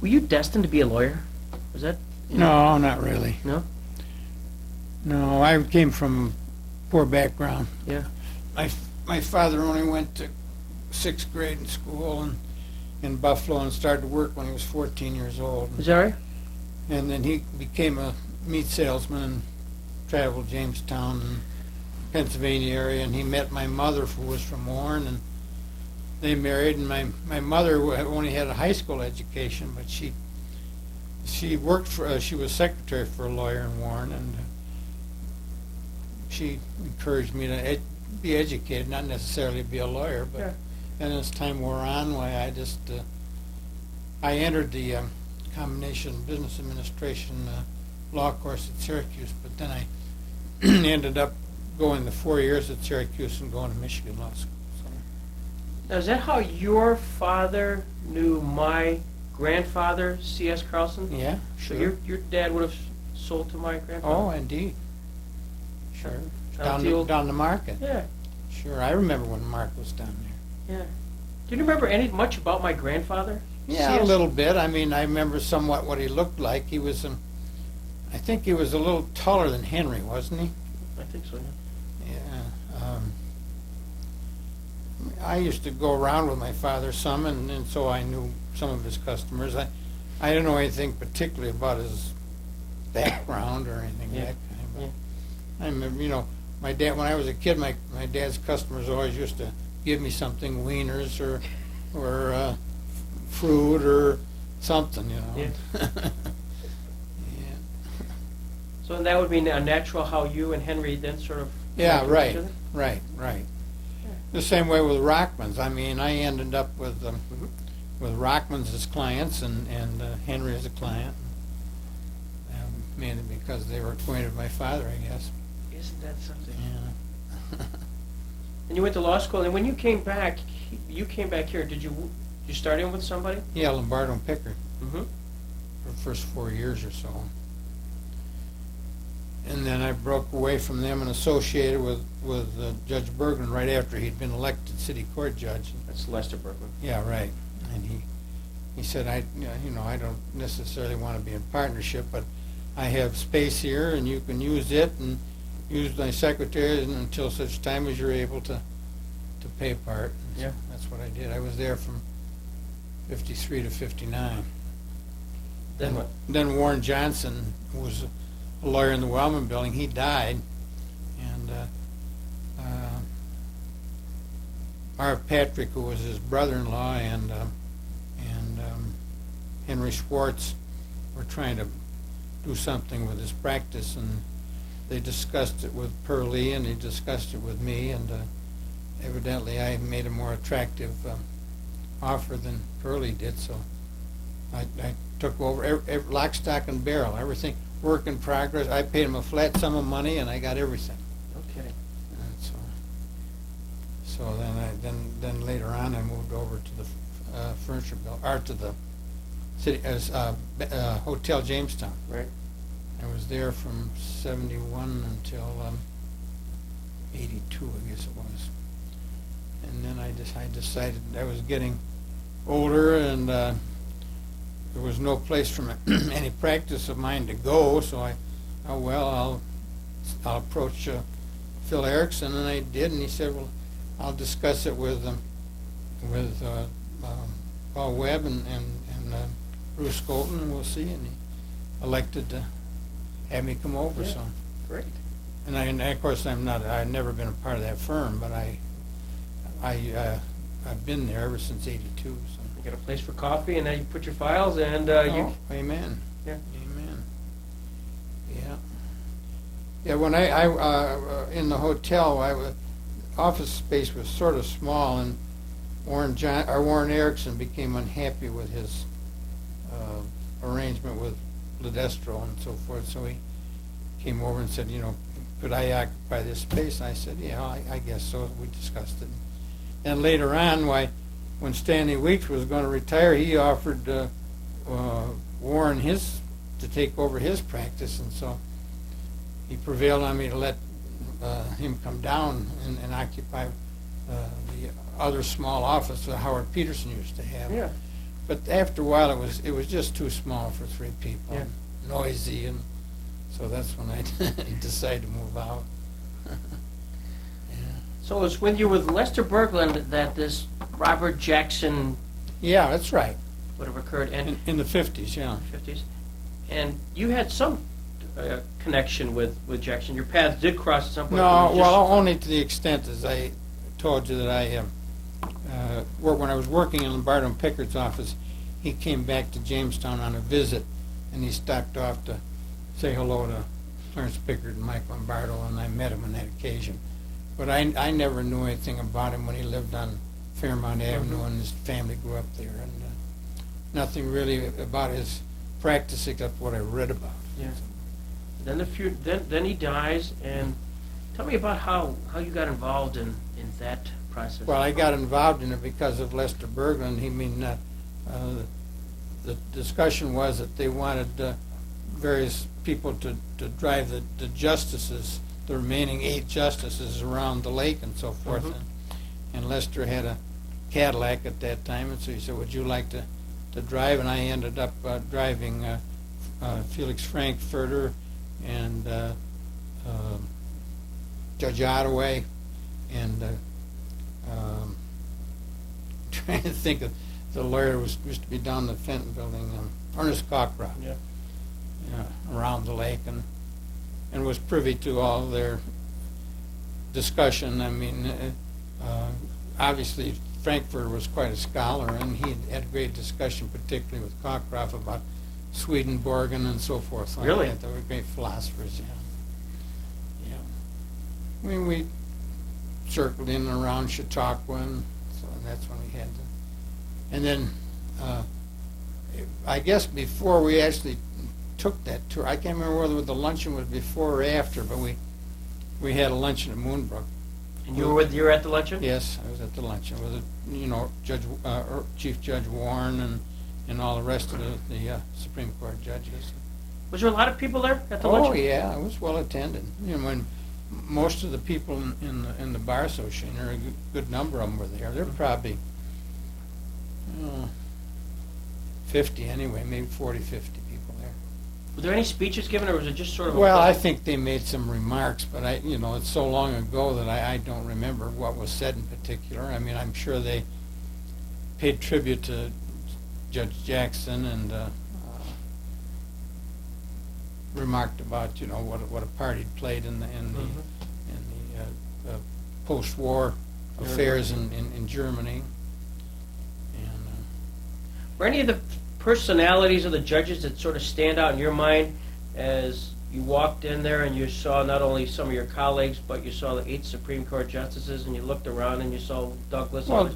Were you destined to be a lawyer? Was that? No, not really. No? No, I came from poor background. Yeah. My father only went to 6th grade in school in Buffalo and started to work when he was 14 years old. Is that right? And then he became a meat salesman and traveled Jamestown and Pennsylvania area, and he met my mother, who was from Warren, and they married. And my mother only had a high school education, but she worked for she was secretary for a lawyer in Warren, and she encouraged me to be educated, not necessarily be a lawyer. But Yeah. and as time wore on, I entered the combination business administration law course at Syracuse, but then I ended up going the 4 years at Syracuse and going to Michigan Law School. So. Now, is that how your father knew my grandfather, C.S. Carlson? Yeah, So sure. your dad would have sold to my grandfather? Oh, indeed. Sure. Down the old- Down the market. Yeah, Sure, I remember when Mark was down there. yeah. Do you remember much about my grandfather? Yeah, C.S.? a little bit. I mean, I remember somewhat what he looked like. He was, I think he was a little taller than Henry, wasn't he? I think so, yeah. Yeah. I used to go around with my father some, and so I knew some of his customers. I didn't know anything particularly about his background or anything Yeah. like that kind. But Yeah. I remember, my dad, when I was a kid, my dad's customers always used to give me something, wieners or fruit or something, Yeah. Yeah. So that would be a natural how you and Henry then sort of Yeah, connected with right, each other? right. Yeah. The same way with Rockmans. I mean, I ended up with Rockmans as clients and Henry as a client, mainly because they were acquainted with my father, I guess. Isn't that something? Yeah. And you went to law school, and when you came back here. Did you start in with somebody? Yeah, Lombardo and Pickard Mm-hmm. for the first 4 years or so. And then I broke away from them and associated with Judge Bergman right after he'd been elected city court judge. That's Lester Bergman. Yeah, right. And he said, I don't necessarily want to be in partnership, but I have space here, and you can use it and use my secretary until such time as you're able to pay part. And so Yeah. that's what I did. I was there from 53 to 59. Then what? Then Warren Johnson, who was a lawyer in the Wellman building, he died, and Marv Patrick, who was his brother-in-law, and Henry Schwartz were trying to do something with his practice, and they discussed it with Pearlie, and he discussed it with me, and evidently I made a more attractive offer than Pearlie did, so I took over lock, stock, and barrel, everything, work in progress. I paid him a flat sum of money, and I got everything. Okay. And so then later on, I moved over to the furniture bill, or to the city as Hotel Jamestown. Right. I was there from 71 until 82, I guess it was. And then I decided I was getting older, and there was no place for any practice of mine to go, so I'll approach Phil Erickson, and I did, and he said, well, I'll discuss it with Paul Webb and Bruce Colton, and we'll see, and he elected to have me come over. Yeah. So, Great. and of course I've never been a part of that firm, but I've been there ever since '82. So. You got a place for coffee, and then you put your files, and Oh, amen. Yeah. Amen. Yeah. Yeah. When I in the hotel, office space was sort of small, and Warren Erickson became unhappy with his arrangement with Ledestro and so forth. So he came over and said, could I occupy this space? And I said, yeah, I guess so. We discussed it. And later on, when Stanley Weeks was going to retire, he offered Warren to take over his practice, and so he prevailed on me to let him come down and occupy the other small office that Howard Peterson used to have. Yeah. But after a while, it was just too small for 3 people, Yeah. noisy, and so that's when I decided to move out. Yeah. So it was when you were with Lester Berglund that this Robert Jackson Yeah, that's right. would have occurred, and In the 50s, yeah. 50s. And you had some connection with Jackson. Your paths did cross at some point. No, well, only to the extent, as I told you, that when I was working in Lombardo and Pickard's office, he came back to Jamestown on a visit, and he stopped off to say hello to Clarence Pickard and Mike Lombardo, and I met him on that occasion. But I never knew anything about him when he lived on Fairmount Avenue, and his family grew up there, and nothing really about his practice except what I read about. Yeah. Then he dies, and tell me about how you got involved in that process. Well, I got involved in it because of Lester Berglund. The discussion was that they wanted various people to drive the justices, the remaining 8 justices, around the lake and so forth. Mhm. And Lester had a Cadillac at that time, and so he said, "Would you like to drive?" And I ended up driving Felix Frankfurter and Judge Ottaway, and trying to think of the lawyer who used to be down the Fenton building, Ernest Cockcroft, Yeah. around the lake, and was privy to all their discussion. I mean, obviously Frankfurter was quite a scholar, and he had great discussion, particularly with Cockcroft, about Swedenborg and so forth. Like Really? that. They were great philosophers, yeah. I mean, we circled in and around Chautauqua, and so that's when we had to. And then, I guess before we actually took that tour, I can't remember whether the luncheon was before or after, but we had a luncheon at Moonbrook. And you were at the luncheon? Yes, I was at the luncheon with Chief Judge Warren and all the rest of the Supreme Court judges. Was there a lot of people there at the luncheon? Oh yeah, it was well attended. When most of the people in the bar association, or a good number of them were there. There were probably 50 anyway, maybe 40, 50 people there. Were there any speeches given, or was it just sort of? Well, I think they made some remarks, but it's so long ago that I don't remember what was said in particular. I mean, I'm sure they paid tribute to Judge Jackson and remarked about what a part he'd played in the post-war affairs in Germany. And Were any of the personalities of the judges that sort of stand out in your mind as you walked in there and you saw not only some of your colleagues, but you saw the 8 Supreme Court justices, and you looked around and you saw Douglas? well,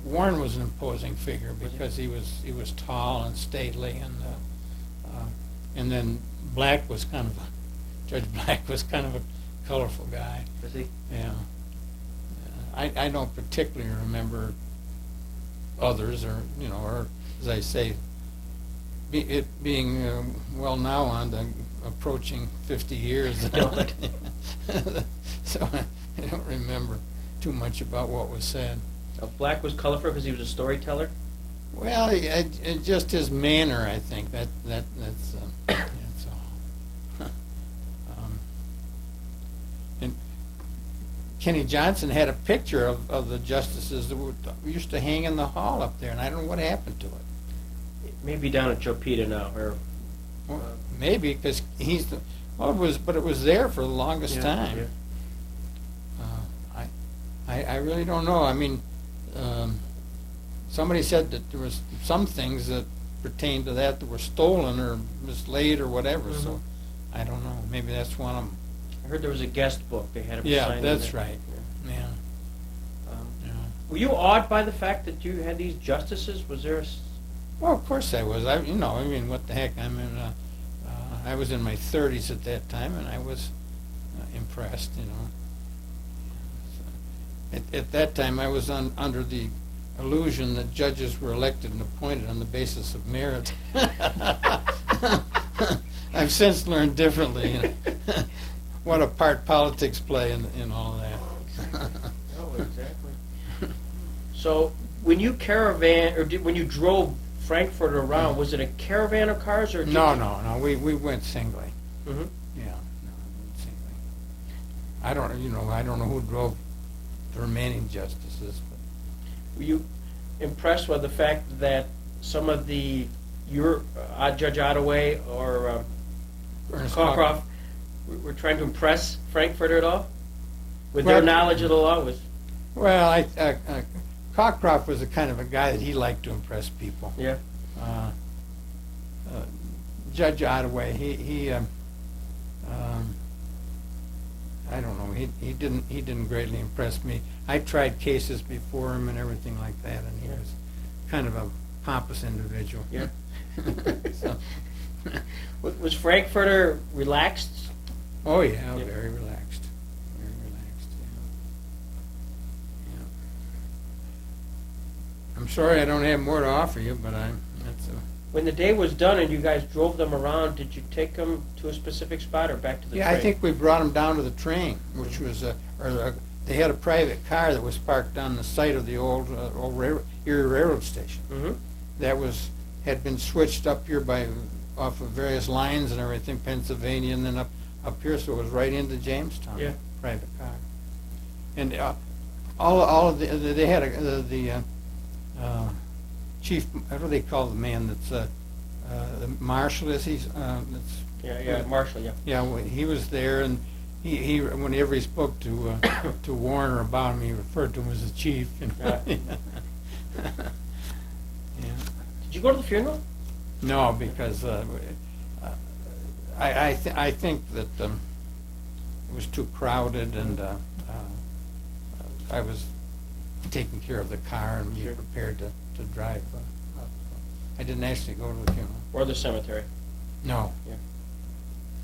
Warren was an imposing figure because he was tall and stately, and then Black was kind of Judge Black was kind of a colorful guy. Was he? Yeah. I don't particularly remember others, or as I say, it being well now on to approaching 50 years. So I don't remember too much about what was said. Black was colorful because he was a storyteller? Well, just his manner, I think that's all. And Kenny Johnson had a picture of the justices that used to hang in the hall up there, and I don't know what happened to it. Maybe down at Jopita now, or Well, maybe because but it was there for the longest time. Yeah. I really don't know. I mean, somebody said that there was some things that pertained to that were stolen or mislaid or whatever. Mhm. So I don't know. Maybe that's one of them. I heard there was a guest book they had him sign. Yeah, in that's there. right. Yeah. Yeah. Were you awed by the fact that you had these justices? Was there Well, of course I was. I mean, what the heck? I was in my 30s at that time, and I was impressed. At that time, I was under the illusion that judges were elected and appointed on the basis of merit. I've since learned differently what a part politics play in all that. Oh, exactly. So when you caravan, or when you drove Frankfurt around, was it a caravan of cars, or? No, we went singly. Hmm. Yeah, no, we went singly. I don't know who drove the remaining justices, but Were you impressed with the fact that some of your Judge Ottaway or Ernest Cockcroft were trying to impress Frankfurter at all? With their Well, knowledge of the law? Well, Cockcroft was the kind of a guy that he liked to impress people. Yeah. Judge Ottaway, he I don't know, he didn't greatly impress me. I tried cases before him and everything like that, and he was kind of a pompous individual. Yeah. So, Was Frankfurter relaxed? oh yeah, Yeah. very relaxed. Very relaxed, yeah. I'm sorry I don't have more to offer you, but that's When the day was done and you guys drove them around, did you take them to a specific spot or back to the yeah, train? I think we brought them down to the train, which was they had a private car that was parked on the site of the old Erie Railroad Station. Mm-hmm. That had been switched up here off of various lines and everything, Pennsylvania, and then up here, so it was right into Jamestown. Yeah. Private car. And all of they had the chief. What do they call the man that's the marshal? Is he's that's Yeah, Marshall, yeah. yeah, well, he was there, and he whenever he spoke to Warner about him, he referred to him as the chief. You know? Yeah. Yeah. Did you go to the funeral? No, because I think that it was too crowded, and I was taking care of the car and being prepared to drive. I didn't actually go to the funeral. Or the cemetery? No. Yeah.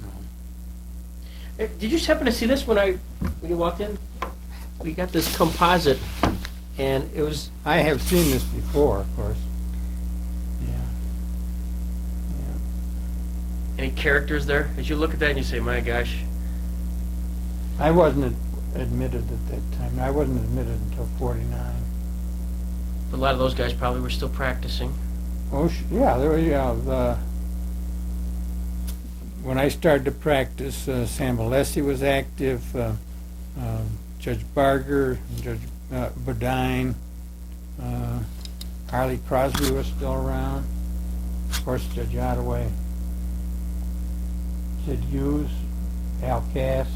No. Did you just happen to see this when you walked in? We got this composite, and it was... I have seen this before, of course. Yeah. Any characters there? As you look at that and you say, my gosh. I wasn't admitted at that time. I wasn't admitted until 49. A lot of those guys probably were still practicing. Oh, yeah, there was, when I started to practice, Sam Alessi was active, Judge Barger, Judge Bodine, Harley Crosby was still around, of course, Judge Ottaway, Sid Hughes, Al Cass.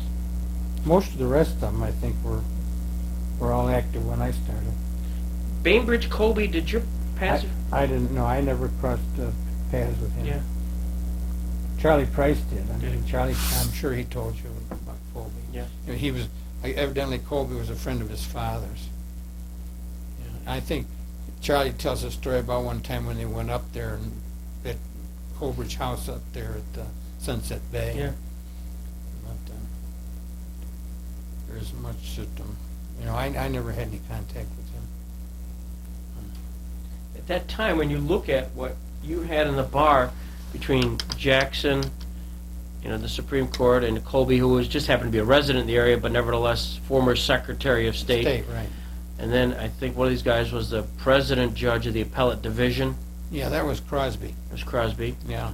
Most of the rest of them, I think, were all active when I started. Bainbridge Colby, did you pass? I didn't know. I never crossed paths with him. Yeah. Charlie Price did. I Did mean, he? Charlie, I'm sure he told you about Colby. Yeah. You know, he was, evidently Colby was a friend of his father's. Yeah. I think Charlie tells a story about one time when they went up there and at Colbridge House up there at Sunset Bay. Yeah. But there's much that, I never had any contact with him. At that time, when you look at what you had in the bar between Jackson, the Supreme Court, and Colby, who just happened to be a resident in the area, but nevertheless former Secretary of State. Right. And then I think one of these guys was the president judge of the appellate division. Yeah, that was Crosby. It was Crosby. Yeah.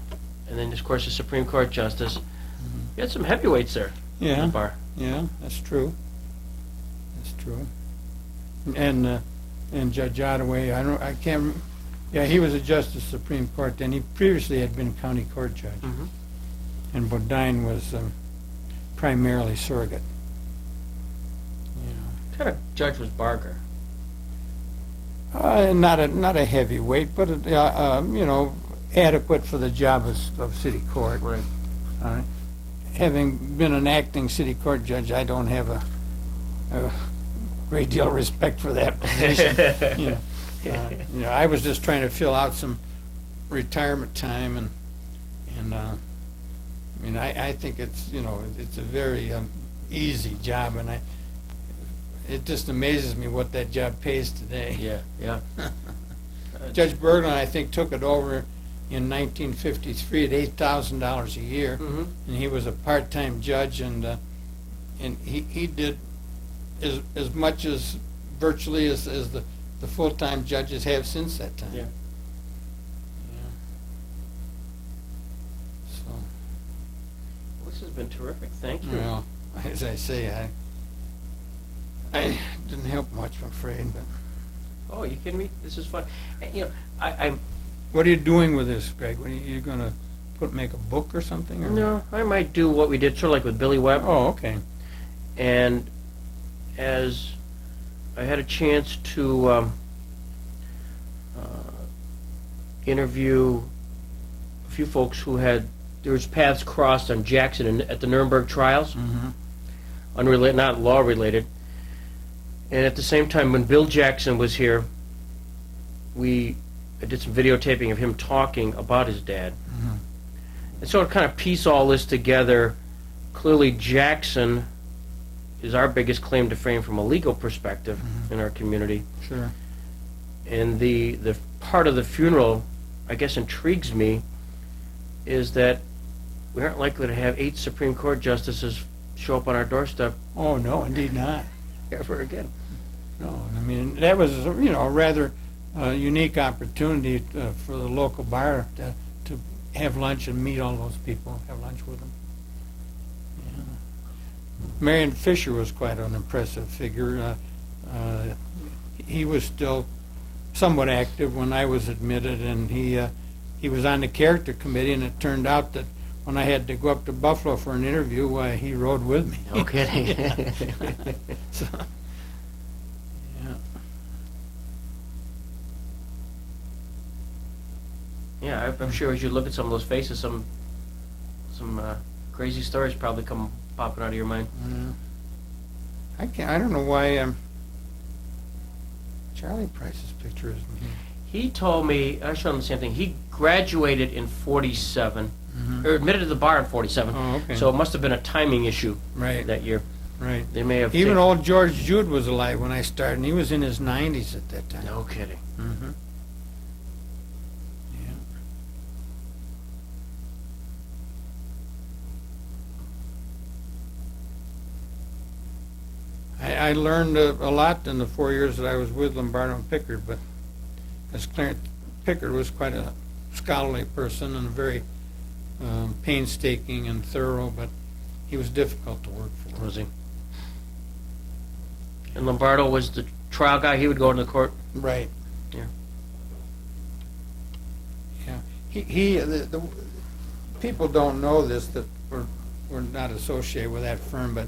And then, of course, the Supreme Court justice. Mm-hmm. You had some heavyweights there in Yeah. the bar. Yeah, that's true. That's true. And Judge Ottaway, I can't. Yeah, he was a justice of the Supreme Court. Then he previously had been county court judge, Mm-hmm. and Bodine was primarily surrogate. What kind of judge was Barger? Not a heavyweight, but adequate for the job of city court. Right. Having been an acting city court judge, I don't have a great deal of respect for that position. I was just trying to fill out some retirement time, and I think it's it's a very easy job, and it just amazes me what that job pays today. Yeah. Judge Berglund, I think, took it over in 1953 at $8,000 a year, Mm-hmm. and he was a part-time judge, and he did as much as virtually as the the full-time judges have since that time. Yeah. Yeah. So, This has been terrific. Thank you. well, as I say, I didn't help much, I'm afraid, but. Oh, you kidding me? This is fun. And, you know, I'm What are you doing with this, Greg? What are you gonna make a book or something? Or? no, I might do what we did, sort of like with Billy Webb. Oh, okay. And as I had a chance to interview a few folks who had there was paths crossed on Jackson at the Nuremberg trials, Mm-hmm. unrelated, not law related. And at the same time, when Bill Jackson was here, I did some videotaping of him talking about his dad. Mm-hmm. And so to kind of piece all this together, clearly Jackson is our biggest claim to fame from a legal perspective Mhm. in our community. Sure. And the part of the funeral, I guess, intrigues me, is that we aren't likely to have 8 Supreme Court justices show up on our doorstep Oh, no, indeed not. ever again. No, I mean, that was, a rather unique opportunity for the local bar to have lunch and meet all those people, have lunch with them. Yeah. Marion Fisher was quite an impressive figure. He was still somewhat active when I was admitted, and he was on the character committee, and it turned out that when I had to go up to Buffalo for an interview, he rode with me. No kidding. So, yeah. Yeah, I'm sure as you look at some of those faces, some crazy stories probably come popping out of your mind. I don't know why Charlie Price's picture isn't here. He told me, I showed him the same thing, he graduated in 47, Mhm. or admitted to the bar in 47, Oh, okay. so it must have been a timing issue Right, that year. right. They may have Even taken- old George Jude was alive when I started, and he was in his 90s at that time. No kidding. Mm-hmm. Yeah. I learned a lot in the 4 years that I was with Lombardo and Pickard, but as Clarence Pickard was quite a scholarly person and very painstaking and thorough, but he was difficult to work for. Was he? And Lombardo was the trial guy, he would go into the court? Right. Yeah. Yeah. The people don't know this, that we're not associated with that firm, but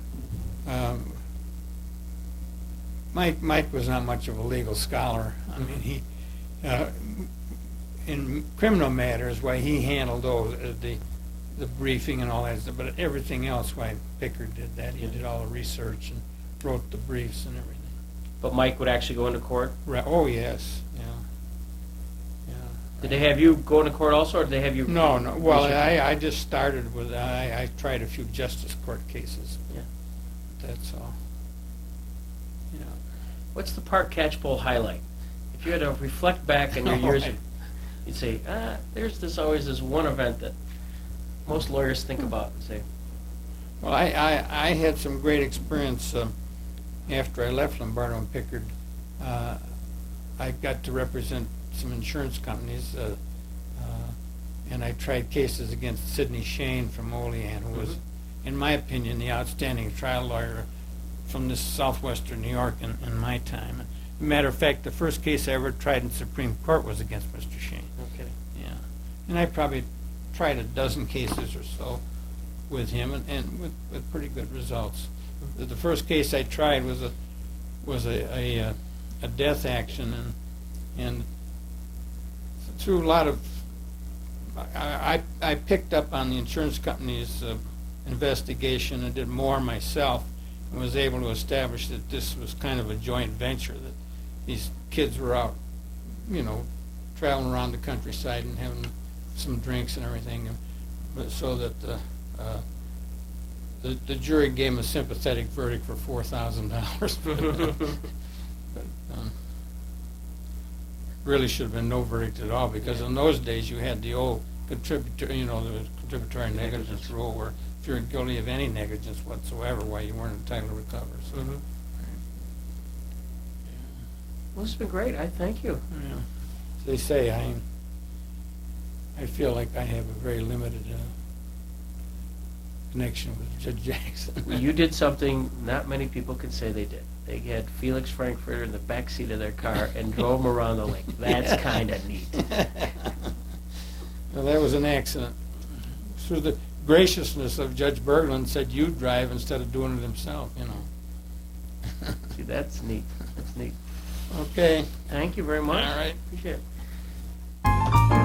Mike was not much of a legal scholar. I mean, he in criminal matters, why he handled those, the briefing and all that stuff, but everything else, why Pickard did that. He did all the research and wrote the briefs and everything. But Mike would actually go into court? Right. Oh, yes. Yeah. Yeah. Did they have you go into court also, or did they have you? No. Well, I just started with, I tried a few justice court cases. Yeah. That's all. Yeah. What's the park Catchpole highlight? If you had to reflect back on your years, you'd say, there's always this one event that most lawyers think about and say, Well, I had some great experience after I left Lombardo and Pickard. I got to represent some insurance companies, and I tried cases against Sidney Shane from Olean, who was, in my opinion, the outstanding trial lawyer from this southwestern New York in my time. As a matter of fact, the first case I ever tried in Supreme Court was against Mr. Shane. okay. Yeah, and I probably tried a dozen cases or so with him, and with pretty good results. The first case I tried was a death action, and through a lot of I picked up on the insurance company's investigation and did more myself, and was able to establish that this was kind of a joint venture, that these kids were out, traveling around the countryside and having some drinks and everything, but so that the jury gave him a sympathetic verdict for $4,000. But really should have been no verdict at all, because in those days you had the old the contributory negligence rule, where if you're guilty of any negligence whatsoever, why you weren't entitled to recover. So, Well, this has been great. I thank you. Yeah. As they say, I feel like I have a very limited connection with Judge Jackson. You did something not many people can say they did. They had Felix Frankfurter in the back seat of their car and drove him around the lake. That's Yeah. kind of neat. Well, that was an accident. Through the graciousness of Judge Berglund, said you drive instead of doing it himself, you know. See, that's neat. That's neat. Okay. Thank you very much. All right. Appreciate it.